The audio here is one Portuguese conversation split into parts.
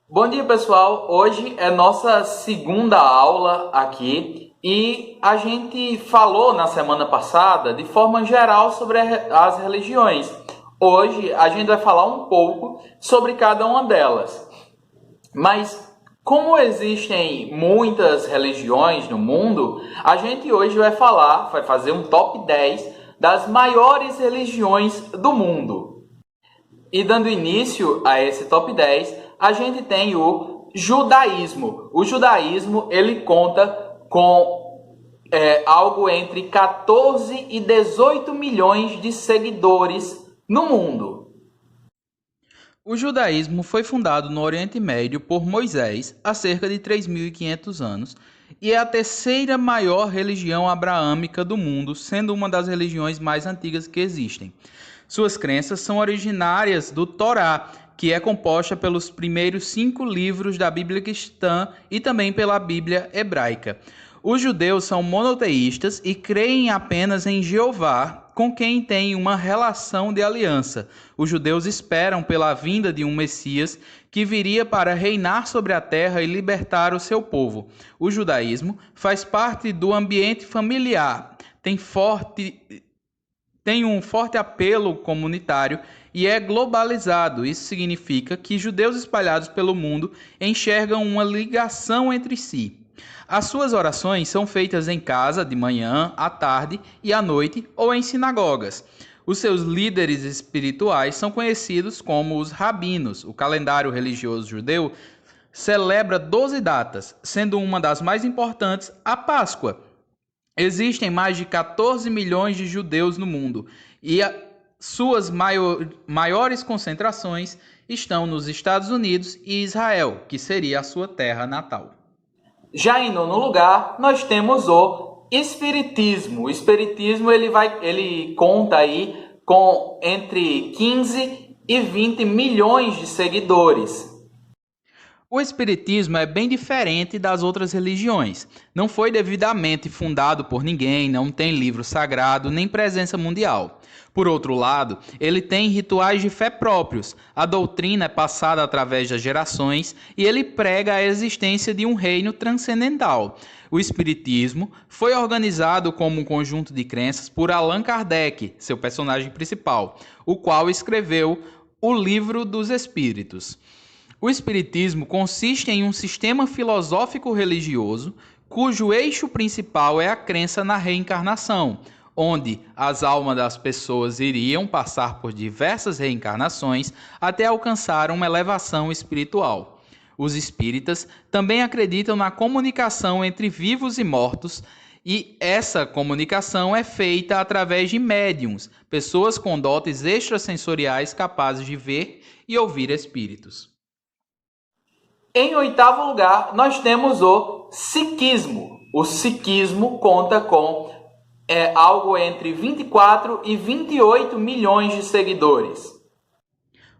Bom dia, pessoal. Hoje é nossa segunda aula aqui e a gente falou na semana passada de forma geral sobre as religiões. Hoje a gente vai falar um pouco sobre cada uma delas. Mas como existem muitas religiões no mundo, a gente hoje vai fazer um top 10 das maiores religiões do mundo. E dando início a esse top 10, a gente tem o judaísmo. O judaísmo ele conta com algo entre 14 e 18 milhões de seguidores no mundo. O judaísmo foi fundado no Oriente Médio por Moisés há cerca de 3.500 anos e é a terceira maior religião abraâmica do mundo, sendo uma das religiões mais antigas que existem. Suas crenças são originárias do Torá, que é composta pelos primeiros 5 livros da Bíblia cristã e também pela Bíblia hebraica. Os judeus são monoteístas e creem apenas em Jeová, com quem têm uma relação de aliança. Os judeus esperam pela vinda de um Messias que viria para reinar sobre a terra e libertar o seu povo. O judaísmo faz parte do ambiente familiar, tem um forte apelo comunitário e é globalizado. Isso significa que judeus espalhados pelo mundo enxergam uma ligação entre si. As suas orações são feitas em casa, de manhã, à tarde e à noite, ou em sinagogas. Os seus líderes espirituais são conhecidos como os rabinos. O calendário religioso judeu celebra 12 datas, sendo uma das mais importantes a Páscoa. Existem mais de 14 milhões de judeus no mundo e suas maiores concentrações estão nos Estados Unidos e Israel, que seria a sua terra natal. Já em nono lugar, nós temos o espiritismo. O espiritismo ele conta aí com entre 15 e 20 milhões de seguidores. O espiritismo é bem diferente das outras religiões. Não foi devidamente fundado por ninguém, não tem livro sagrado, nem presença mundial. Por outro lado, ele tem rituais de fé próprios. A doutrina é passada através das gerações e ele prega a existência de um reino transcendental. O espiritismo foi organizado como um conjunto de crenças por Allan Kardec, seu personagem principal, o qual escreveu o Livro dos Espíritos. O espiritismo consiste em um sistema filosófico religioso cujo eixo principal é a crença na reencarnação, onde as almas das pessoas iriam passar por diversas reencarnações até alcançar uma elevação espiritual. Os espíritas também acreditam na comunicação entre vivos e mortos, e essa comunicação é feita através de médiuns, pessoas com dotes extrasensoriais capazes de ver e ouvir espíritos. Em oitavo lugar, nós temos o sikhismo. O sikhismo conta com algo entre 24 e 28 milhões de seguidores.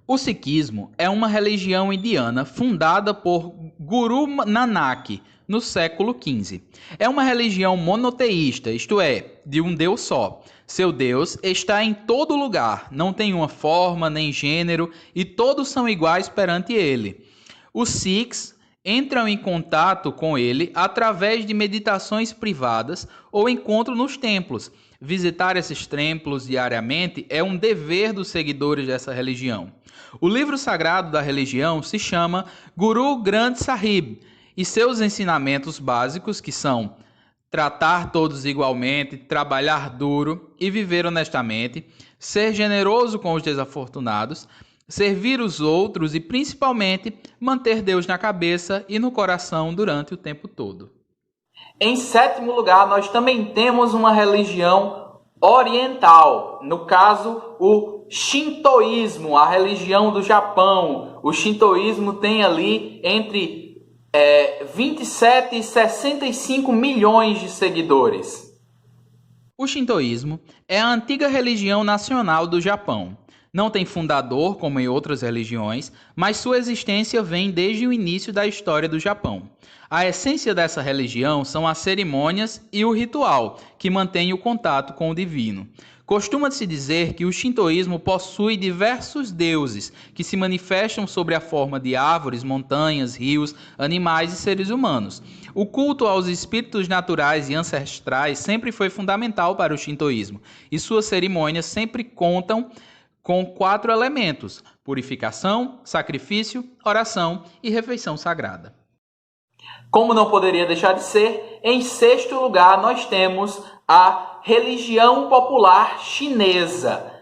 O sikhismo é uma religião indiana fundada por Guru Nanak no século XV. É uma religião monoteísta, isto é, de um Deus só. Seu Deus está em todo lugar, não tem uma forma nem gênero e todos são iguais perante ele. Os Sikhs entram em contato com ele através de meditações privadas ou encontro nos templos. Visitar esses templos diariamente é um dever dos seguidores dessa religião. O livro sagrado da religião se chama Guru Granth Sahib e seus ensinamentos básicos, que são tratar todos igualmente, trabalhar duro e viver honestamente, ser generoso com os desafortunados, servir os outros e, principalmente, manter Deus na cabeça e no coração durante o tempo todo. Em sétimo lugar, nós também temos uma religião oriental, no caso, o Shintoísmo, a religião do Japão. O Shintoísmo tem ali entre 27 e 65 milhões de seguidores. O Shintoísmo é a antiga religião nacional do Japão. Não tem fundador, como em outras religiões, mas sua existência vem desde o início da história do Japão. A essência dessa religião são as cerimônias e o ritual, que mantém o contato com o divino. Costuma-se dizer que o shintoísmo possui diversos deuses que se manifestam sob a forma de árvores, montanhas, rios, animais e seres humanos. O culto aos espíritos naturais e ancestrais sempre foi fundamental para o shintoísmo, e suas cerimônias sempre contam com 4 elementos: purificação, sacrifício, oração e refeição sagrada. Como não poderia deixar de ser, em sexto lugar nós temos a religião popular chinesa,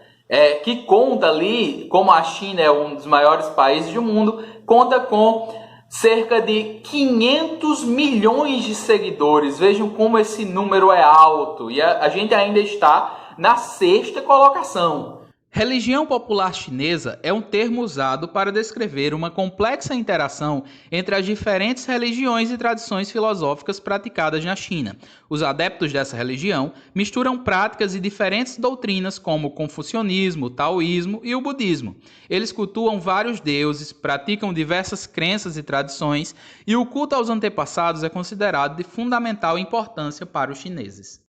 que conta ali, como a China é um dos maiores países do mundo, conta com cerca de 500 milhões de seguidores. Vejam como esse número é alto, e a gente ainda está na sexta colocação. Religião popular chinesa é um termo usado para descrever uma complexa interação entre as diferentes religiões e tradições filosóficas praticadas na China. Os adeptos dessa religião misturam práticas e diferentes doutrinas como o confucionismo, o taoísmo e o budismo. Eles cultuam vários deuses, praticam diversas crenças e tradições, e o culto aos antepassados é considerado de fundamental importância para os chineses.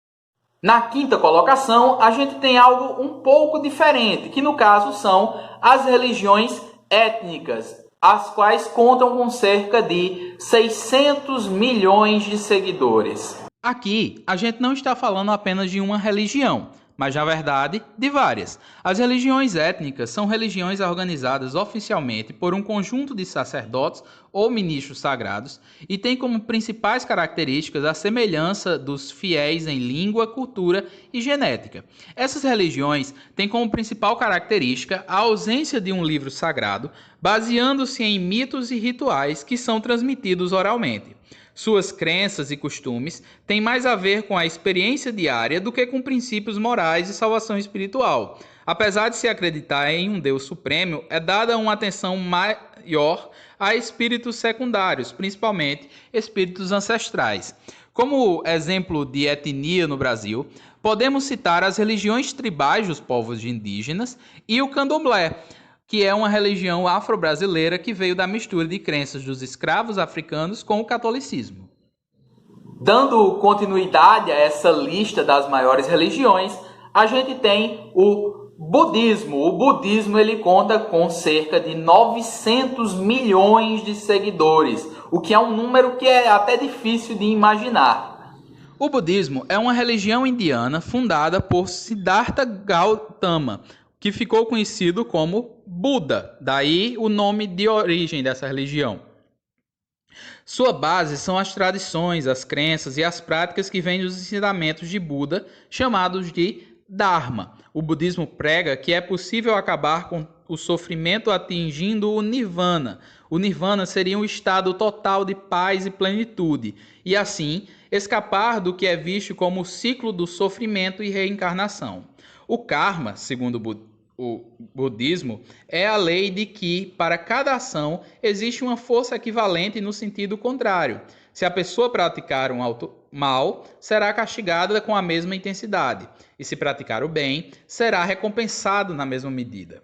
Na quinta colocação, a gente tem algo um pouco diferente, que no caso são as religiões étnicas, as quais contam com cerca de 600 milhões de seguidores. Aqui, a gente não está falando apenas de uma religião, mas, na verdade, de várias. As religiões étnicas são religiões organizadas oficialmente por um conjunto de sacerdotes ou ministros sagrados e têm como principais características a semelhança dos fiéis em língua, cultura e genética. Essas religiões têm como principal característica a ausência de um livro sagrado, baseando-se em mitos e rituais que são transmitidos oralmente. Suas crenças e costumes têm mais a ver com a experiência diária do que com princípios morais e salvação espiritual. Apesar de se acreditar em um Deus supremo, é dada uma atenção maior a espíritos secundários, principalmente espíritos ancestrais. Como exemplo de etnia no Brasil, podemos citar as religiões tribais dos povos indígenas e o candomblé, que é uma religião afro-brasileira que veio da mistura de crenças dos escravos africanos com o catolicismo. Dando continuidade a essa lista das maiores religiões, a gente tem o budismo. O budismo ele conta com cerca de 900 milhões de seguidores, o que é um número que é até difícil de imaginar. O budismo é uma religião indiana fundada por Siddhartha Gautama, que ficou conhecido como Buda, daí o nome de origem dessa religião. Sua base são as tradições, as crenças e as práticas que vêm dos ensinamentos de Buda, chamados de Dharma. O budismo prega que é possível acabar com o sofrimento atingindo o Nirvana. O Nirvana seria um estado total de paz e plenitude, e assim escapar do que é visto como o ciclo do sofrimento e reencarnação. O karma, segundo o budismo, é a lei de que, para cada ação, existe uma força equivalente no sentido contrário. Se a pessoa praticar um mal, será castigada com a mesma intensidade. E se praticar o bem, será recompensado na mesma medida.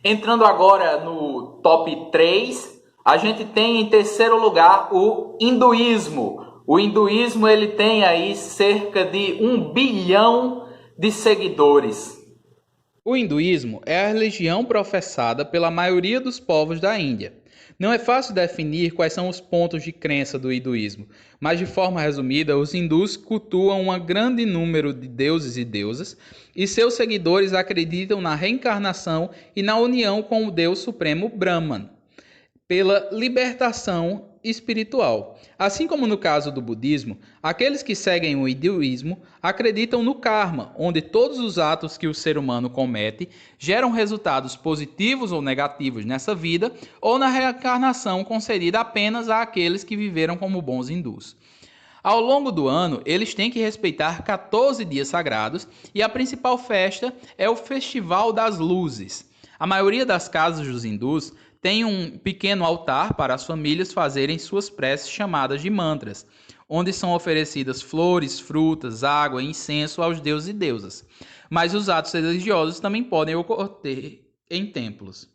Entrando agora no top 3, a gente tem em terceiro lugar o hinduísmo. O hinduísmo ele tem aí cerca de 1 bilhão de seguidores. O hinduísmo é a religião professada pela maioria dos povos da Índia. Não é fácil definir quais são os pontos de crença do hinduísmo, mas de forma resumida, os hindus cultuam um grande número de deuses e deusas, e seus seguidores acreditam na reencarnação e na união com o Deus Supremo Brahman, pela libertação espiritual. Assim como no caso do budismo, aqueles que seguem o hinduísmo acreditam no karma, onde todos os atos que o ser humano comete geram resultados positivos ou negativos nessa vida, ou na reencarnação concedida apenas àqueles que viveram como bons hindus. Ao longo do ano, eles têm que respeitar 14 dias sagrados e a principal festa é o Festival das Luzes. A maioria das casas dos hindus tem um pequeno altar para as famílias fazerem suas preces chamadas de mantras, onde são oferecidas flores, frutas, água e incenso aos deuses e deusas. Mas os atos religiosos também podem ocorrer em templos.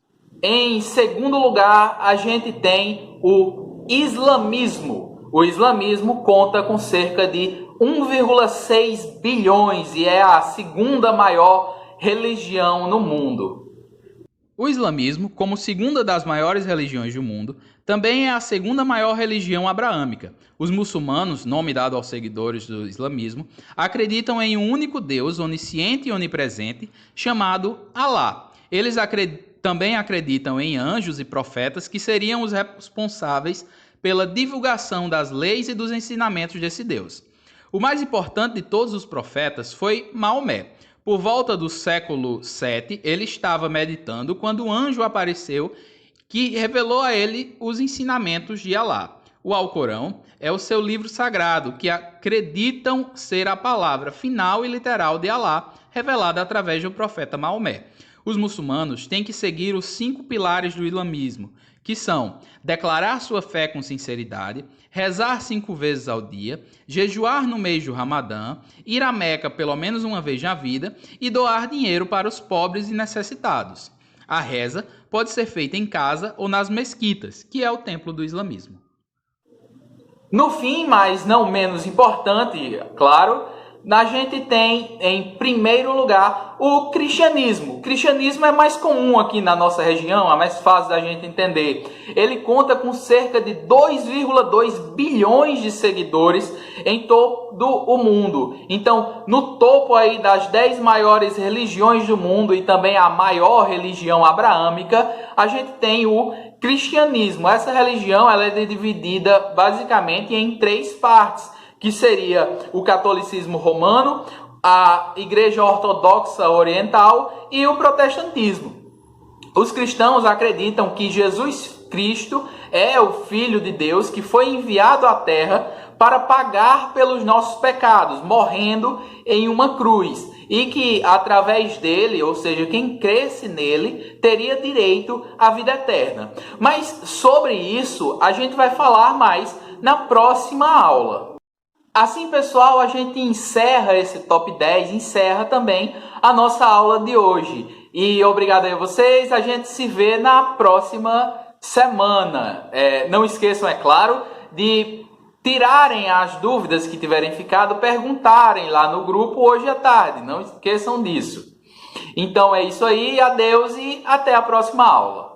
Em segundo lugar, a gente tem o islamismo. O islamismo conta com cerca de 1,6 bilhões e é a segunda maior religião no mundo. O islamismo, como segunda das maiores religiões do mundo, também é a segunda maior religião abraâmica. Os muçulmanos, nome dado aos seguidores do islamismo, acreditam em um único Deus onisciente e onipresente, chamado Alá. Eles também acreditam em anjos e profetas que seriam os responsáveis pela divulgação das leis e dos ensinamentos desse Deus. O mais importante de todos os profetas foi Maomé. Por volta do século VII, ele estava meditando quando um anjo apareceu que revelou a ele os ensinamentos de Alá. O Alcorão é o seu livro sagrado, que acreditam ser a palavra final e literal de Alá, revelada através do profeta Maomé. Os muçulmanos têm que seguir os 5 pilares do islamismo, que são declarar sua fé com sinceridade, rezar 5 vezes ao dia, jejuar no mês do Ramadã, ir à Meca pelo menos uma vez na vida e doar dinheiro para os pobres e necessitados. A reza pode ser feita em casa ou nas mesquitas, que é o templo do islamismo. No fim, mas não menos importante, claro, a gente tem, em primeiro lugar, o cristianismo. O cristianismo é mais comum aqui na nossa região, é mais fácil da gente entender. Ele conta com cerca de 2,2 bilhões de seguidores em todo o mundo. Então, no topo aí das 10 maiores religiões do mundo e também a maior religião abraâmica, a gente tem o cristianismo. Essa religião ela é dividida basicamente em 3 partes, que seria o catolicismo romano, a Igreja Ortodoxa Oriental e o protestantismo. Os cristãos acreditam que Jesus Cristo é o Filho de Deus que foi enviado à Terra para pagar pelos nossos pecados, morrendo em uma cruz. E que através dele, ou seja, quem cresce nele, teria direito à vida eterna. Mas sobre isso a gente vai falar mais na próxima aula. Assim, pessoal, a gente encerra esse top 10, encerra também a nossa aula de hoje. E obrigado a vocês, a gente se vê na próxima semana. Não esqueçam, é claro, de tirarem as dúvidas que tiverem ficado, perguntarem lá no grupo hoje à tarde. Não esqueçam disso. Então é isso aí, adeus e até a próxima aula.